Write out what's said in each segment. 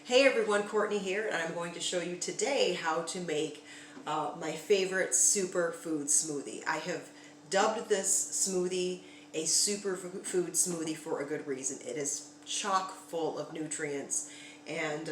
Hey everyone, Courtney here, and I'm going to show you today how to make my favorite superfood smoothie. I have dubbed this smoothie a superfood smoothie for a good reason. It is chock full of nutrients, and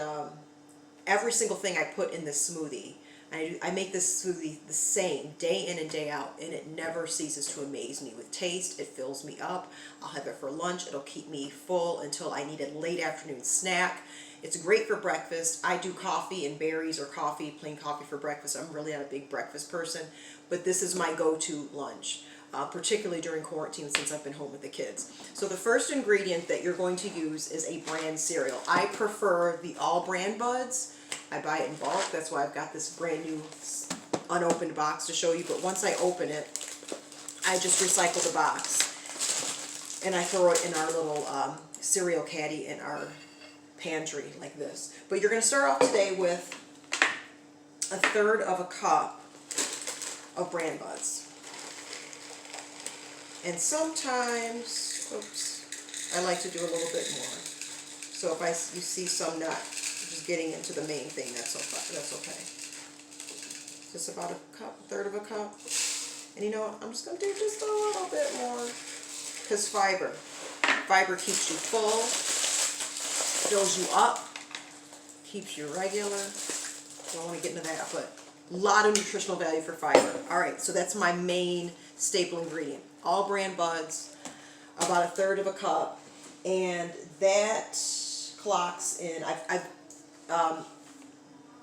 every single thing I put in this smoothie, I make this smoothie the same day in and day out, and it never ceases to amaze me with taste. It fills me up. I'll have it for lunch. It'll keep me full until I need a late afternoon snack. It's great for breakfast. I do coffee and berries or coffee, plain coffee for breakfast. I'm really not a big breakfast person, but this is my go-to lunch, particularly during quarantine since I've been home with the kids. So the first ingredient that you're going to use is a bran cereal. I prefer the all bran buds. I buy it in bulk. That's why I've got this brand new unopened box to show you. But once I open it, I just recycle the box and I throw it in our little cereal caddy in our pantry like this. But you're going to start off today with 1/3 of a cup of bran buds. And sometimes, I like to do a little bit more. So if you see some not just getting into the main thing, that's okay. Just about a cup, 1/3 of a cup. And you know what? I'm just going to do just a little bit more, because fiber keeps you full, fills you up, keeps you regular. Don't want to get into that, but a lot of nutritional value for fiber. All right, so that's my main staple ingredient. All bran buds, about 1/3 of a cup, and that clocks in. I've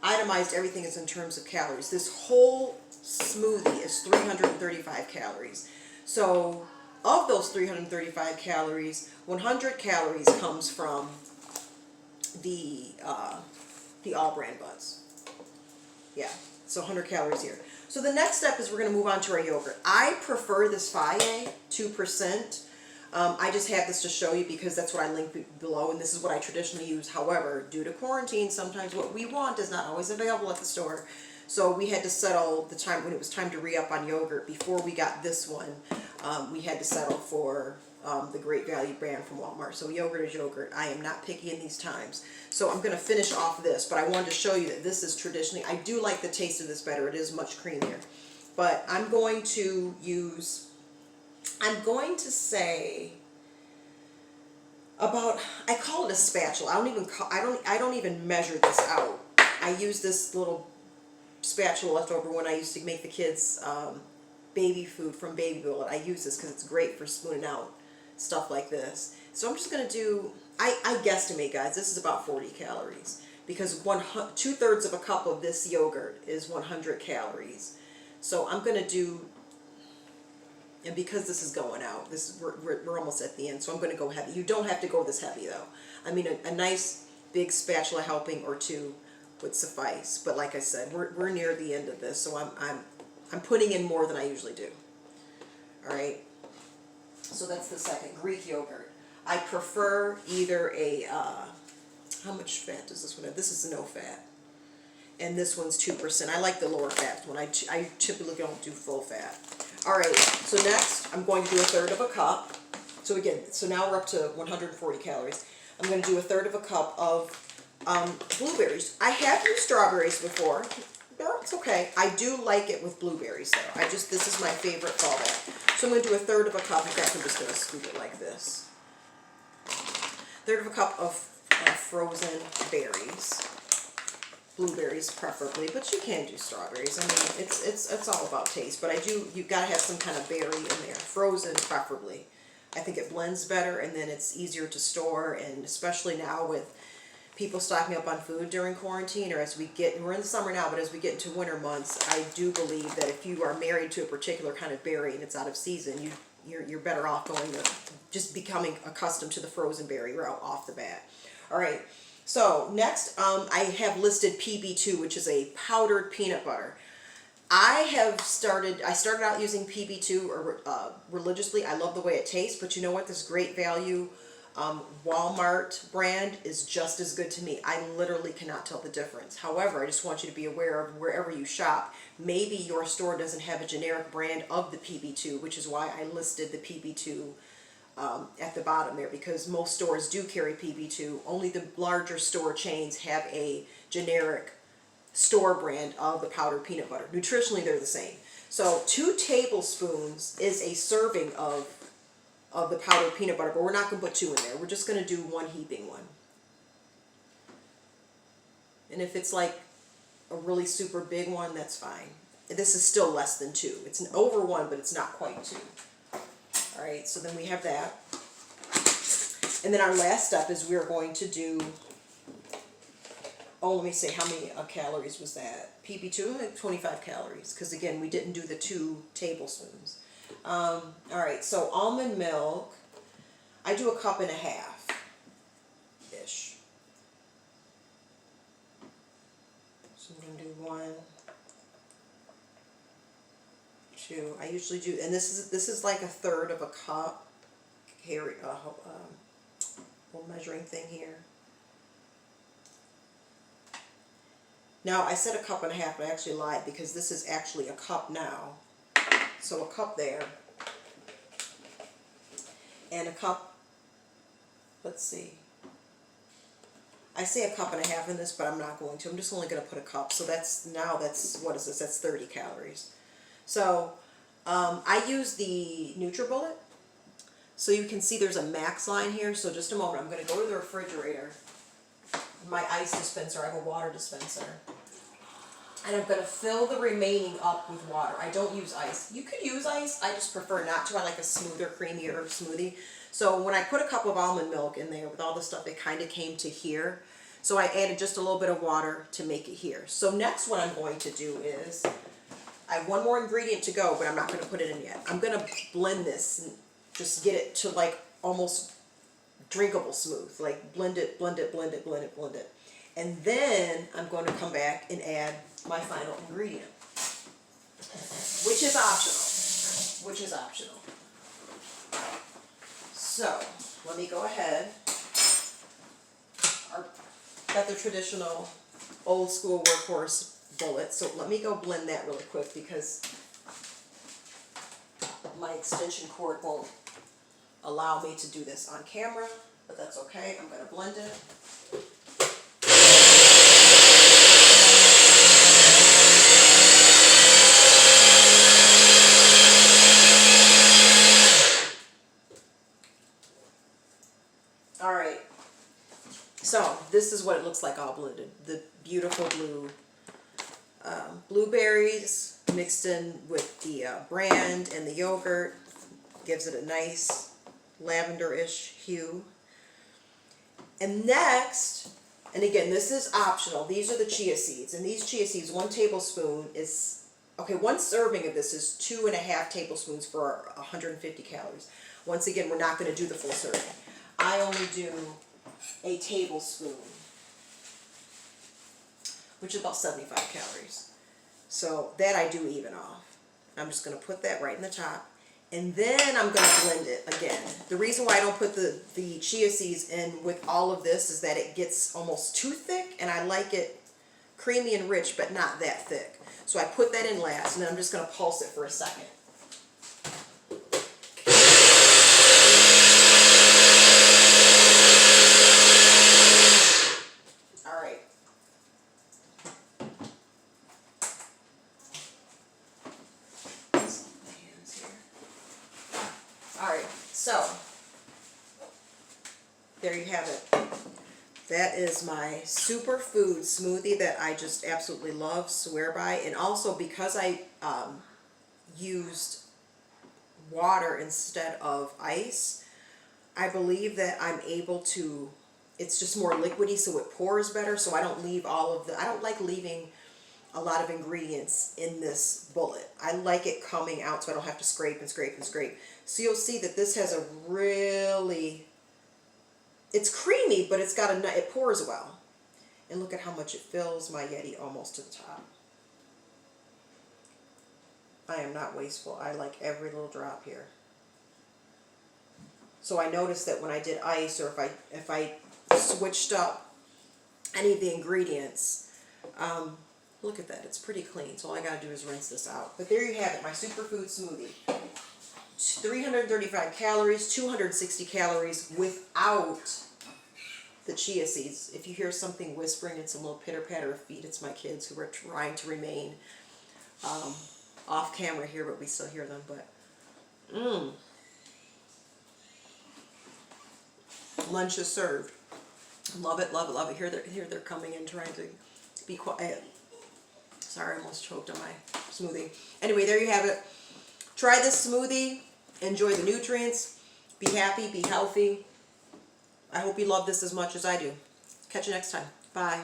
itemized everything is in terms of calories. This whole smoothie is 335 calories. So of those 335 calories, 100 calories comes from the all bran buds. Yeah, so 100 calories here. So the next step is we're going to move on to our yogurt. I prefer this Faye 2%. I just have this to show you because that's what I linked below, and this is what I traditionally use. However, due to quarantine, sometimes what we want is not always available at the store. So we had to settle the time when it was time to re-up on yogurt. Before we got this one, we had to settle for the Great Value brand from Walmart. So yogurt is yogurt. I am not picky in these times. So I'm going to finish off this, but I wanted to show you that this is traditionally, I do like the taste of this better. It is much creamier. But I'm going to use, I'm going to say about, I call it a spatula. I don't even measure this out. I use this little spatula left over when I used to make the kids baby food from Baby Bullet. I use this because it's great for spooning out stuff like this. So I'm just going to do, I guesstimate, guys, this is about 40 calories because 2/3 of a cup of this yogurt is 100 calories. So I'm going to do, and because this is going out, we're almost at the end, so I'm going to go heavy. You don't have to go this heavy though. I mean, a nice big spatula helping or two would suffice. But like I said, we're near the end of this, so I'm putting in more than I usually do. All right. So that's the second, Greek yogurt. I prefer either a, how much fat does this one have? This is no fat. And this one's 2%. I like the lower fat one. I typically don't do full fat. All right, so next I'm going to do 1/3 of a cup. So again, so now we're up to 140 calories. I'm going to do 1/3 of a cup of blueberries. I have used strawberries before. No, it's okay. I do like it with blueberries though. This is my favorite fallback. So I'm going to do 1/3 of a cup. In fact, I'm just going to scoop it like this. 1/3 of a cup of frozen berries. Blueberries preferably, but you can do strawberries. I mean, it's all about taste, but you've got to have some kind of berry in there. Frozen preferably. I think it blends better, and then it's easier to store, and especially now with people stocking up on food during quarantine, or we're in the summer now, but as we get into winter months, I do believe that if you are married to a particular kind of berry and it's out of season, you're better off going to just becoming accustomed to the frozen berry route off the bat. All right. So next, I have listed PB2, which is a powdered peanut butter. I started out using PB2 religiously. I love the way it tastes, but you know what? This Great Value Walmart brand is just as good to me. I literally cannot tell the difference. However, I just want you to be aware of wherever you shop, maybe your store doesn't have a generic brand of the PB2, which is why I listed the PB2 at the bottom there, because most stores do carry PB2. Only the larger store chains have a generic store brand of the powdered peanut butter. Nutritionally, they're the same. So 2 tablespoons is a serving of the powdered peanut butter, but we're not going to put 2 in there. We're just going to do 1 heaping one. And if it's like a really super big one, that's fine. This is still less than 2. It's over 1, but it's not quite 2. All right, so then we have that. And then our last step is we're going to do, oh, let me see, how many calories was that? PB2, 25 calories, because again, we didn't do the 2 tablespoons. All right, so almond milk, I do 1.5 cups-ish. So I'm going to do 1, 2. I usually do, and this is like 1/3 of a cup. Carry little measuring thing here. Now I said 1.5 cups, but I actually lied, because this is actually a cup now. So a cup there, and a cup. Let's see. I say 1.5 cups in this, but I'm not going to. I'm just only going to put a cup. So that's what is this? That's 30 calories. So I use the NutriBullet. So you can see there's a max line here. So just a moment, I'm going to go to the refrigerator, my ice dispenser. I have a water dispenser. And I'm going to fill the remaining up with water. I don't use ice. You could use ice. I just prefer not to. I like a smoother, creamier smoothie. So when I put a cup of almond milk in there with all the stuff, it kind of came to here. So I added just a little bit of water to make it here. So next what I'm going to do is, I have one more ingredient to go, but I'm not going to put it in yet. I'm going to blend this and just get it to like almost drinkable smooth. Like blend it, blend it, blend it, blend it, blend it. And then I'm going to come back and add my final ingredient, which is optional. So let me go ahead. Got the traditional old school workhorse bullet. So let me go blend that really quick, because my extension cord won't allow me to do this on camera, but that's okay. I'm going to blend it. Alright, so this is what it looks like all blended. The beautiful blue blueberries mixed in with the bran and the yogurt gives it a nice lavender-ish hue. And next, and again, this is optional, these are the chia seeds. And these chia seeds, 1 tablespoon is, okay, 1 serving of this is 2.5 tablespoons for 150 calories. Once again, we're not going to do the full serving. I only do a tablespoon, which is about 75 calories. So that I do even off. I'm just going to put that right in the top. And then I'm going to blend it again. The reason why I don't put the chia seeds in with all of this is that it gets almost too thick, and I like it creamy and rich, but not that thick. So I put that in last, and then I'm just going to pulse it for a second. So, there you have it. That is my superfood smoothie that I just absolutely love, swear by. And also, because I used water instead of ice, I believe that I'm able to, it's just more liquidy, so it pours better. So I don't leave all of I don't like leaving a lot of ingredients in this bullet. I like it coming out so I don't have to scrape and scrape and scrape. So you'll see that this has a really, it's creamy, but it's got it pours well. And look at how much it fills my Yeti almost to the top. I am not wasteful. I like every little drop here. So I noticed that when I did ice, or if I switched up any of the ingredients, look at that, it's pretty clean. So all I gotta do is rinse this out. But there you have it, my superfood smoothie. 335 calories, 260 calories without the chia seeds. If you hear something whispering, it's a little pitter-patter of feet. It's my kids who are trying to remain off camera here, but we still hear them. But lunch is served. Love it, love it, love it. Here they're coming in trying to be quiet. Sorry, I almost choked on my smoothie. Anyway, there you have it. Try this smoothie. Enjoy the nutrients. Be happy, be healthy. I hope you love this as much as I do. Catch you next time. Bye.